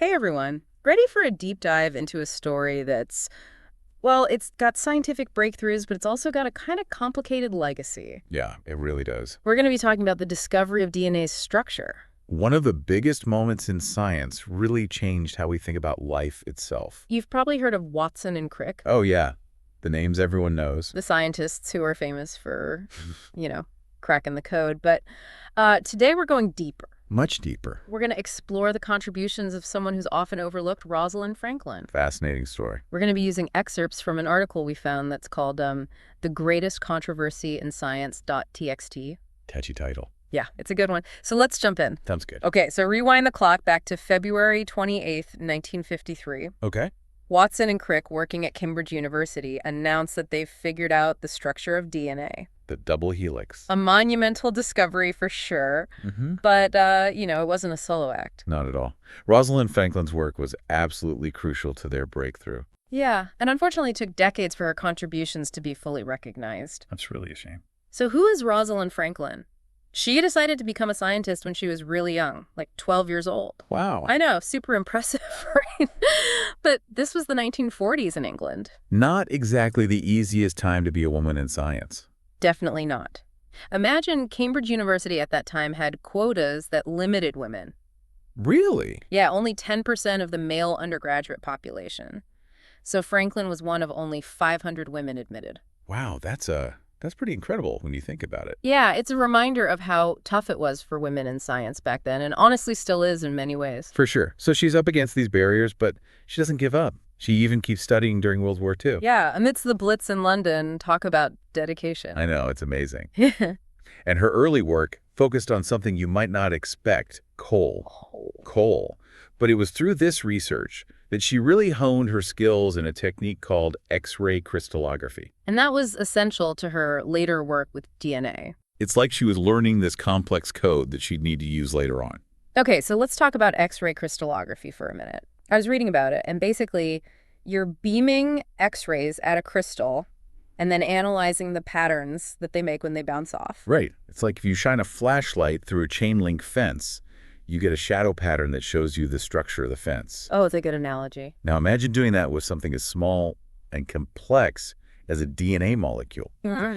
Hey everyone, ready for a deep dive into a story that's, well, it's got scientific breakthroughs, but it's also got a kind of complicated legacy. Yeah, it really does. We're going to be talking about the discovery of DNA's structure. One of the biggest moments in science really changed how we think about life itself. You've probably heard of Watson and Crick, Oh, yeah. The names everyone knows. the scientists who are famous for, cracking the code. But today we're going deeper. Much deeper. We're going to explore the contributions of someone who's often overlooked, Rosalind Franklin. Fascinating story. We're going to be using excerpts from an article we found that's called The Greatest Controversy in Science.txt. Catchy title. Yeah, it's a good one. So let's jump in. Sounds good. Okay, so rewind the clock back to February 28th, 1953. Okay. Watson and Crick, working at Cambridge University, announced that they've figured out the structure of DNA. The double helix. A monumental discovery for sure, but, it wasn't a solo act. Not at all. Rosalind Franklin's work was absolutely crucial to their breakthrough. Yeah, and unfortunately it took decades for her contributions to be fully recognized. That's really a shame. So who is Rosalind Franklin? She decided to become a scientist when she was really young, like 12 years old. Wow. I know, super impressive, right? But this was the 1940s in England. Not exactly the easiest time to be a woman in science. Definitely not. Imagine Cambridge University at that time had quotas that limited women. Really? Yeah, only 10% of the male undergraduate population. So Franklin was one of only 500 women admitted. Wow, that's pretty incredible when you think about it. Yeah, it's a reminder of how tough it was for women in science back then, and honestly still is in many ways. For sure. So she's up against these barriers, but she doesn't give up. She even keeps studying during World War II. Yeah, amidst the Blitz in London, talk about dedication. I know, it's amazing. And her early work focused on something you might not expect, coal. But it was through this research that she really honed her skills in a technique called X-ray crystallography. And that was essential to her later work with DNA. It's like she was learning this complex code that she'd need to use later on. Okay, so let's talk about X-ray crystallography for a minute. I was reading about it, and basically, you're beaming X-rays at a crystal and then analyzing the patterns that they make when they bounce off. Right. It's like if you shine a flashlight through a chain link fence, you get a shadow pattern that shows you the structure of the fence. Oh, it's a good analogy. Now imagine doing that with something as small and complex as a DNA molecule.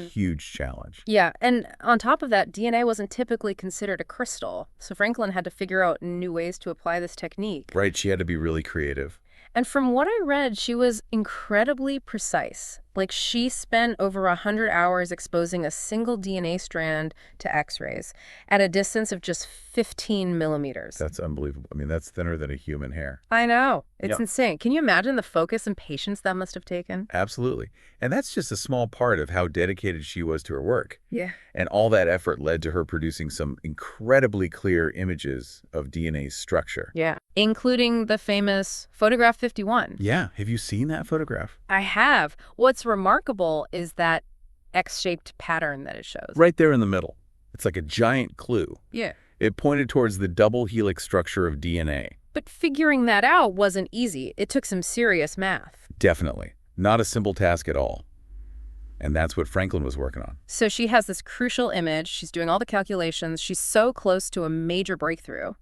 Huge challenge. Yeah, and on top of that, DNA wasn't typically considered a crystal, so Franklin had to figure out new ways to apply this technique. Right, she had to be really creative. And from what I read, she was incredibly precise. Like, she spent over 100 hours exposing a single DNA strand to X-rays at a distance of just 15 millimeters. That's unbelievable. I mean, that's thinner than a human hair. I know. It's Yep. insane. Can you imagine the focus and patience that must have taken? Absolutely. And that's just a small part of how dedicated she was to her work. Yeah. And all that effort led to her producing some incredibly clear images of DNA's structure. Yeah. Including the famous photograph 51. Yeah. Have you seen that photograph? I have. What's remarkable is that X-shaped pattern that it shows. Right there in the middle. It's like a giant clue. Yeah. It pointed towards the double helix structure of DNA. But figuring that out wasn't easy. It took some serious math. Definitely. Not a simple task at all. And that's what Franklin was working on. So she has this crucial image. She's doing all the calculations. She's so close to a major breakthrough.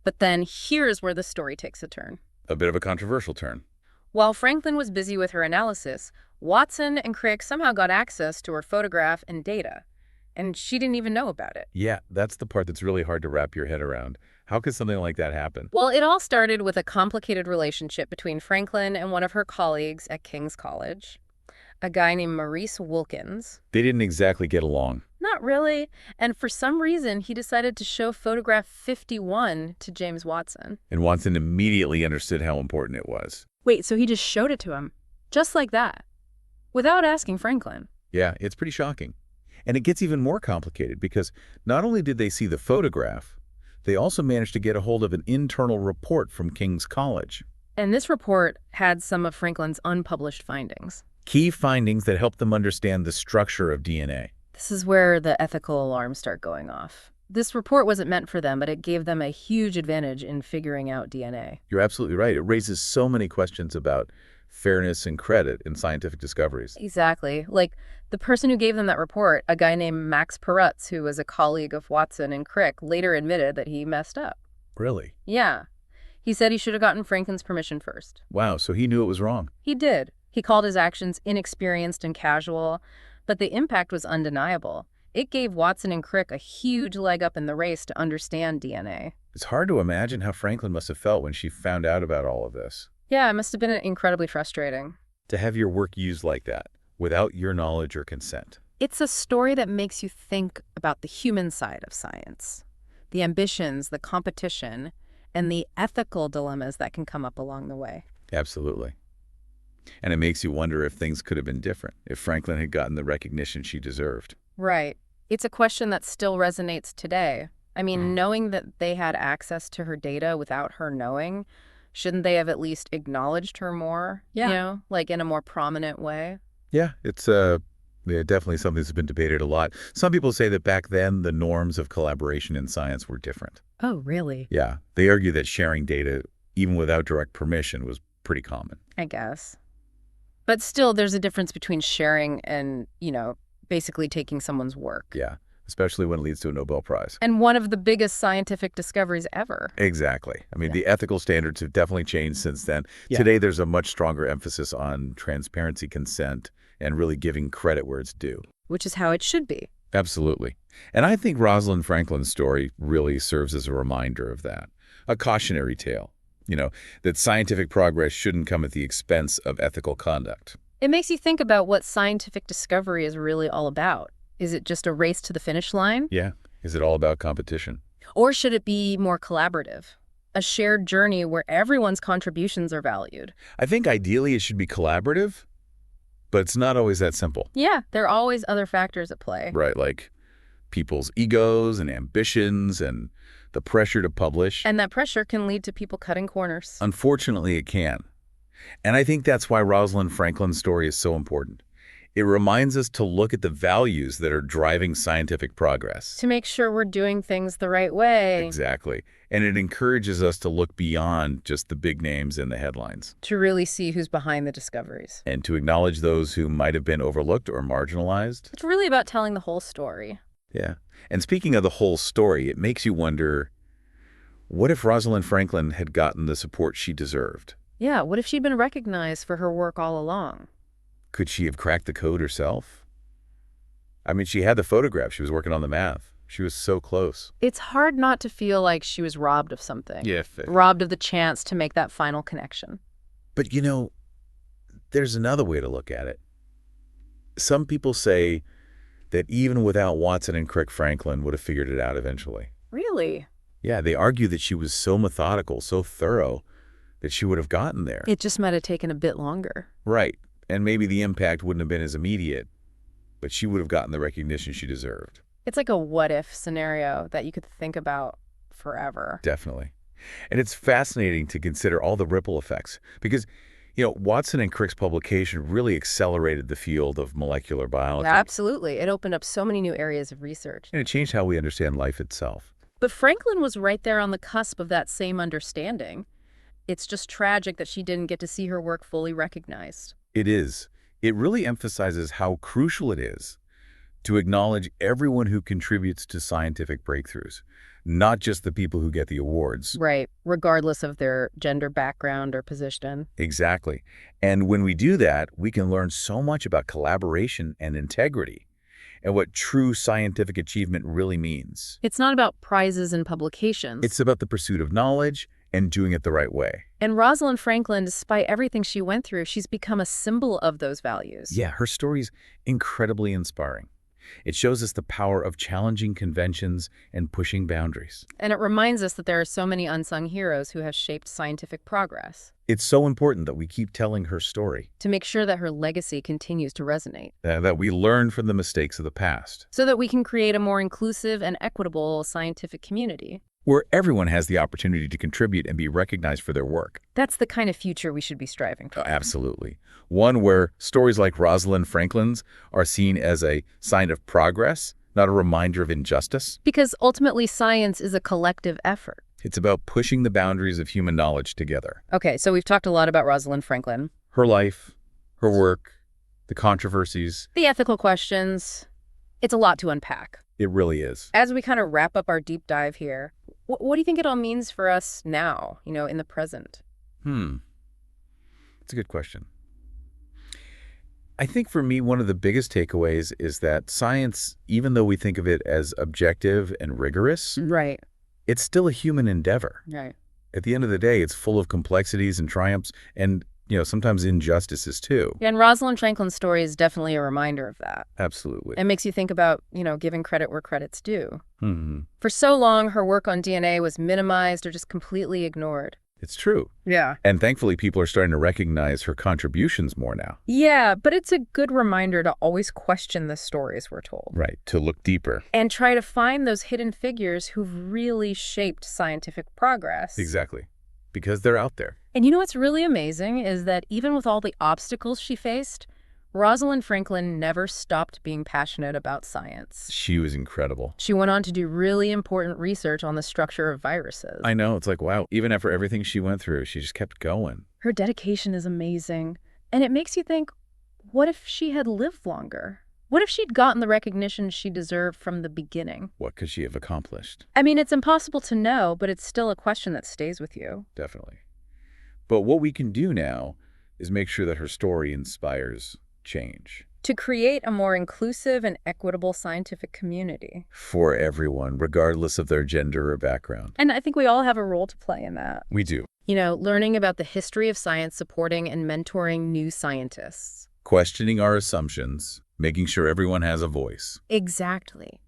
But then here's where the story takes a turn. A bit of a controversial turn. While Franklin was busy with her analysis, Watson and Crick somehow got access to her photograph and data. And she didn't even know about it. Yeah, that's the part that's really hard to wrap your head around. How could something like that happen? Well, it all started with a complicated relationship between Franklin and one of her colleagues at King's College, a guy named Maurice Wilkins. They didn't exactly get along. Not really. And for some reason, he decided to show photograph 51 to James Watson. And Watson immediately understood how important it was. Wait, so he just showed it to him? Just like that? Without asking Franklin? Yeah, it's pretty shocking. And it gets even more complicated because not only did they see the photograph, they also managed to get a hold of an internal report from King's College. And this report had some of Franklin's unpublished findings. Key findings that helped them understand the structure of DNA. This is where the ethical alarms start going off. This report wasn't meant for them, but it gave them a huge advantage in figuring out DNA. You're absolutely right. It raises so many questions about fairness and credit in scientific discoveries. Exactly. Like, the person who gave them that report, a guy named Max Perutz, who was a colleague of Watson and Crick, later admitted that he messed up. Really? Yeah. He said he should have gotten Franklin's permission first. Wow, so he knew it was wrong. He did. He called his actions inexperienced and casual, but the impact was undeniable. It gave Watson and Crick a huge leg up in the race to understand DNA. It's hard to imagine how Franklin must have felt when she found out about all of this. Yeah, it must have been incredibly frustrating. To have your work used like that, without your knowledge or consent. It's a story that makes you think about the human side of science, the ambitions, the competition, and the ethical dilemmas that can come up along the way. Absolutely. And it makes you wonder if things could have been different, if Franklin had gotten the recognition she deserved. Right. It's a question that still resonates today. I mean, knowing that they had access to her data without her knowing, shouldn't they have at least acknowledged her more? Yeah. You know, like in a more prominent way? Yeah, it's definitely something that's been debated a lot. Some people say that back then, the norms of collaboration in science were different. Oh, really? Yeah, they argue that sharing data, even without direct permission, was pretty common. I guess. But still, there's a difference between sharing and, basically taking someone's work. Yeah, especially when it leads to a Nobel Prize. And one of the biggest scientific discoveries ever. Exactly. I mean, the ethical standards have definitely changed since then. Yeah. Today, there's a much stronger emphasis on transparency, consent, and really giving credit where it's due. Which is how it should be. Absolutely. And I think Rosalind Franklin's story really serves as a reminder of that. A cautionary tale, that scientific progress shouldn't come at the expense of ethical conduct. It makes you think about what scientific discovery is really all about. Is it just a race to the finish line? Yeah. Is it all about competition? Or should it be more collaborative? A shared journey where everyone's contributions are valued? I think ideally it should be collaborative, but it's not always that simple. Yeah, there are always other factors at play. Right, like people's egos and ambitions and the pressure to publish. And that pressure can lead to people cutting corners. Unfortunately, it can. And I think that's why Rosalind Franklin's story is so important. It reminds us to look at the values that are driving scientific progress. To make sure we're doing things the right way. Exactly. And it encourages us to look beyond just the big names in the headlines. To really see who's behind the discoveries. And to acknowledge those who might have been overlooked or marginalized. It's really about telling the whole story. Yeah. And speaking of the whole story, it makes you wonder, what if Rosalind Franklin had gotten the support she deserved? Yeah, what if she'd been recognized for her work all along? Could she have cracked the code herself? I mean, she had the photograph. She was working on the math. She was so close. It's hard not to feel like she was robbed of something. Yeah. Robbed of the chance to make that final connection. But, there's another way to look at it. Some people say that even without Watson and Crick, Franklin would have figured it out eventually. Really? Yeah, they argue that she was so methodical, so thorough, that she would have gotten there. It just might have taken a bit longer. Right. And maybe the impact wouldn't have been as immediate, but she would have gotten the recognition she deserved. It's like a what-if scenario that you could think about forever. Definitely. And it's fascinating to consider all the ripple effects because, Watson and Crick's publication really accelerated the field of molecular biology. Absolutely. It opened up so many new areas of research. And it changed how we understand life itself. But Franklin was right there on the cusp of that same understanding. It's just tragic that she didn't get to see her work fully recognized. It is. It really emphasizes how crucial it is to acknowledge everyone who contributes to scientific breakthroughs, not just the people who get the awards. Right, regardless of their gender background or position. Exactly. And when we do that, we can learn so much about collaboration and integrity and what true scientific achievement really means. It's not about prizes and publications. It's about the pursuit of knowledge and doing it the right way. And Rosalind Franklin, despite everything she went through, she's become a symbol of those values. Yeah, her story's incredibly inspiring. It shows us the power of challenging conventions and pushing boundaries. And it reminds us that there are so many unsung heroes who have shaped scientific progress. It's so important that we keep telling her story. To make sure that her legacy continues to resonate. That we learn from the mistakes of the past. So that we can create a more inclusive and equitable scientific community. Where everyone has the opportunity to contribute and be recognized for their work. That's the kind of future we should be striving for. Oh, absolutely. One where stories like Rosalind Franklin's are seen as a sign of progress, not a reminder of injustice. Because ultimately science is a collective effort. It's about pushing the boundaries of human knowledge together. Okay, so we've talked a lot about Rosalind Franklin. Her life, her work, the controversies. The ethical questions. It's a lot to unpack. It really is. As we kind of wrap up our deep dive here, What do you think it all means for us now, in the present? Hmm. It's a good question. I think for me, one of the biggest takeaways is that science, even though we think of it as objective and rigorous, Right. it's still a human endeavor. Right. At the end of the day, it's full of complexities and triumphs and, sometimes injustices too. Yeah, and Rosalind Franklin's story is definitely a reminder of that. Absolutely. It makes you think about, giving credit where credit's due. Hmm. For so long, her work on DNA was minimized or just completely ignored. It's true. Yeah. And thankfully, people are starting to recognize her contributions more now. Yeah, but it's a good reminder to always question the stories we're told. Right, to look deeper. And try to find those hidden figures who've really shaped scientific progress. Exactly. Because they're out there. And what's really amazing is that even with all the obstacles she faced, Rosalind Franklin never stopped being passionate about science. She was incredible. She went on to do really important research on the structure of viruses. I know. It's like, wow, even after everything she went through, she just kept going. Her dedication is amazing. And it makes you think, what if she had lived longer? What if she'd gotten the recognition she deserved from the beginning? What could she have accomplished? I mean, it's impossible to know, but it's still a question that stays with you. Definitely. But what we can do now is make sure that her story inspires change. To create a more inclusive and equitable scientific community. For everyone, regardless of their gender or background. And I think we all have a role to play in that. We do. Learning about the history of science, supporting and mentoring new scientists. Questioning our assumptions, making sure everyone has a voice. Exactly.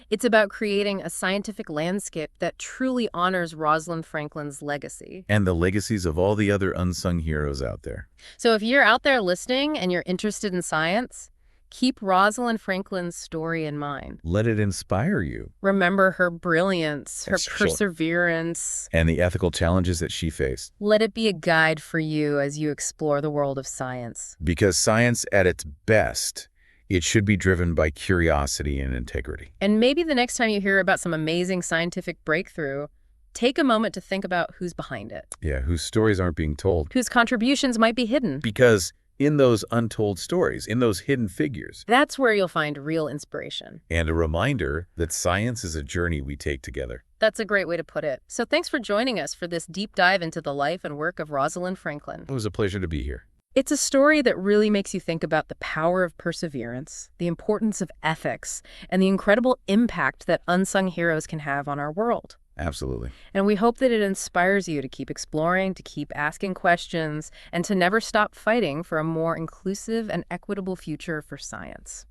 It's about creating a scientific landscape that truly honors Rosalind Franklin's legacy. And the legacies of all the other unsung heroes out there. So if you're out there listening and you're interested in science, keep Rosalind Franklin's story in mind. Let it inspire you. Remember her brilliance, her Sure. perseverance. And the ethical challenges that she faced. Let it be a guide for you as you explore the world of science. Because science at its best, it should be driven by curiosity and integrity. And maybe the next time you hear about some amazing scientific breakthrough, take a moment to think about who's behind it. Yeah, whose stories aren't being told. Whose contributions might be hidden. Because in those untold stories, in those hidden figures, That's where you'll find real inspiration. and a reminder that science is a journey we take together. That's a great way to put it. So thanks for joining us for this deep dive into the life and work of Rosalind Franklin. It was a pleasure to be here. It's a story that really makes you think about the power of perseverance, the importance of ethics, and the incredible impact that unsung heroes can have on our world. Absolutely. And we hope that it inspires you to keep exploring, to keep asking questions, and to never stop fighting for a more inclusive and equitable future for science.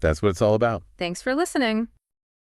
That's what it's all about. Thanks for listening.